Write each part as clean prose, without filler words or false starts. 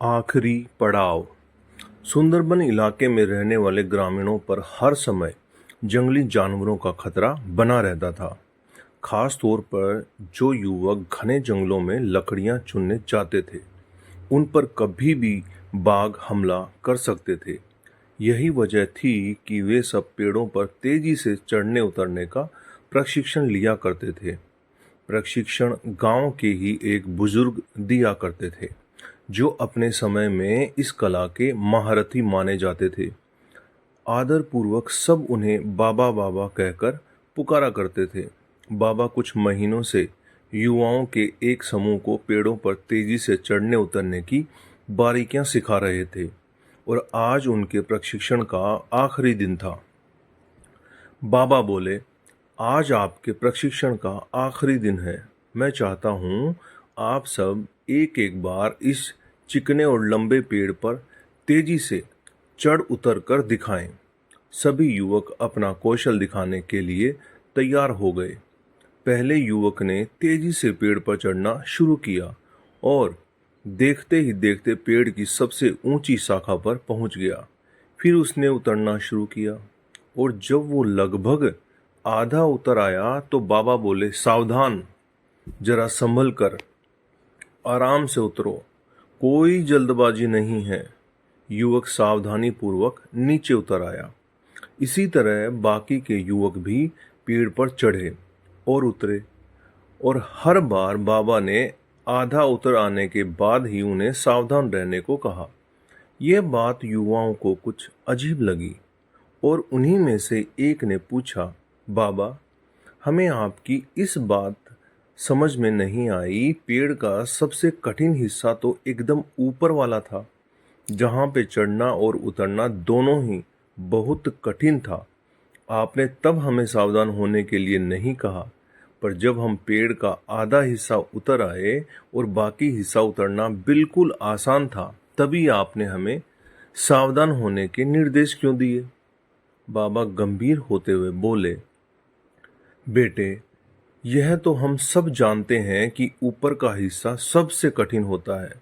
आखिरी पड़ाव। सुंदरबन इलाके में रहने वाले ग्रामीणों पर हर समय जंगली जानवरों का खतरा बना रहता था। खास तौर पर जो युवक घने जंगलों में लकड़ियां चुनने जाते थे, उन पर कभी भी बाघ हमला कर सकते थे। यही वजह थी कि वे सब पेड़ों पर तेजी से चढ़ने उतरने का प्रशिक्षण लिया करते थे। प्रशिक्षण गांव के ही एक बुजुर्ग दिया करते थे, जो अपने समय में इस कला के महारथी माने जाते थे। आदर पूर्वक सब उन्हें बाबा बाबा कहकर पुकारा करते थे। बाबा कुछ महीनों से युवाओं के एक समूह को पेड़ों पर तेजी से चढ़ने उतरने की बारीकियां सिखा रहे थे, और आज उनके प्रशिक्षण का आखिरी दिन था। बाबा बोले, आज आपके प्रशिक्षण का आखिरी दिन है। मैं चाहता हूँ आप सब एक एक बार इस चिकने और लंबे पेड़ पर तेजी से चढ़ उतर कर दिखाएं। सभी युवक अपना कौशल दिखाने के लिए तैयार हो गए। पहले युवक ने तेजी से पेड़ पर चढ़ना शुरू किया और देखते ही देखते पेड़ की सबसे ऊंची शाखा पर पहुंच गया। फिर उसने उतरना शुरू किया, और जब वो लगभग आधा उतर आया तो बाबा बोले, सावधान, जरा संभल कर, आराम से उतरो, कोई जल्दबाजी नहीं है। युवक सावधानी पूर्वक नीचे उतर आया। इसी तरह बाकी के युवक भी पेड़ पर चढ़े और उतरे, और हर बार बाबा ने आधा उतर आने के बाद ही उन्हें सावधान रहने को कहा। यह बात युवाओं को कुछ अजीब लगी, और उन्हीं में से एक ने पूछा, बाबा, हमें आपकी इस बात समझ में नहीं आई। पेड़ का सबसे कठिन हिस्सा तो एकदम ऊपर वाला था, जहाँ पे चढ़ना और उतरना दोनों ही बहुत कठिन था। आपने तब हमें सावधान होने के लिए नहीं कहा, पर जब हम पेड़ का आधा हिस्सा उतर आए और बाकी हिस्सा उतरना बिल्कुल आसान था, तभी आपने हमें सावधान होने के निर्देश क्यों दिए? बाबा गंभीर होते हुए बोले, बेटे, यह तो हम सब जानते हैं कि ऊपर का हिस्सा सबसे कठिन होता है।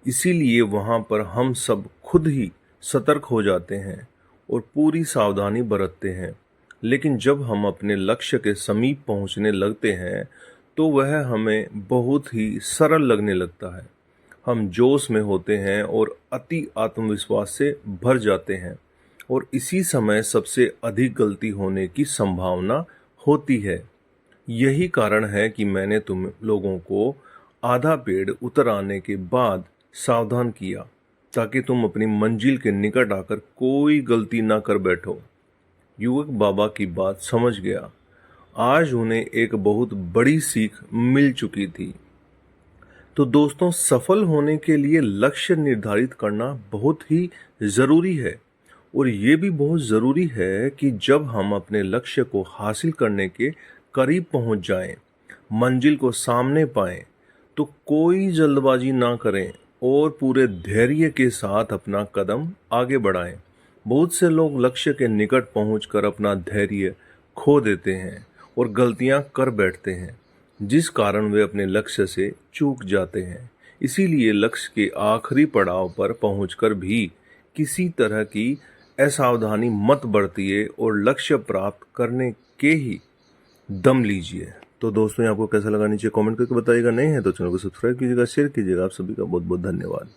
इसीलिए वहां पर हम सब खुद ही सतर्क हो जाते हैं और पूरी सावधानी बरतते हैं। लेकिन जब हम अपने लक्ष्य के समीप पहुंचने लगते हैं तो वह हमें बहुत ही सरल लगने लगता है। हम जोश में होते हैं और अति आत्मविश्वास से भर जाते हैं, और इसी समय सबसे अधिक गलती होने की संभावना होती है। यही कारण है कि मैंने तुम लोगों को आधा पेड़ उतर आने के बाद सावधान किया, ताकि तुम अपनी मंजिल के निकट आकर कोई गलती ना कर बैठो। युवक बाबा की बात समझ गया। आज उन्हें एक बहुत बड़ी सीख मिल चुकी थी। तो दोस्तों, सफल होने के लिए लक्ष्य निर्धारित करना बहुत ही ज़रूरी है, और ये भी बहुत ज़रूरी है कि जब हम अपने लक्ष्य को हासिल करने के करीब पहुंच जाएं, मंजिल को सामने पाएं, तो कोई जल्दबाजी ना करें और पूरे धैर्य के साथ अपना कदम आगे बढ़ाएं। बहुत से लोग लक्ष्य के निकट पहुंचकर अपना धैर्य खो देते हैं और गलतियां कर बैठते हैं, जिस कारण वे अपने लक्ष्य से चूक जाते हैं। इसीलिए लक्ष्य के आखिरी पड़ाव पर पहुंचकर भी किसी तरह की असावधानी मत बरतिए और लक्ष्य प्राप्त करने के ही दम लीजिए। तो दोस्तों, ये आपको कैसा लगा नीचे कमेंट करके बताइएगा। नहीं है तो चैनल को सब्सक्राइब कीजिएगा, शेयर कीजिएगा। आप सभी का बहुत बहुत धन्यवाद।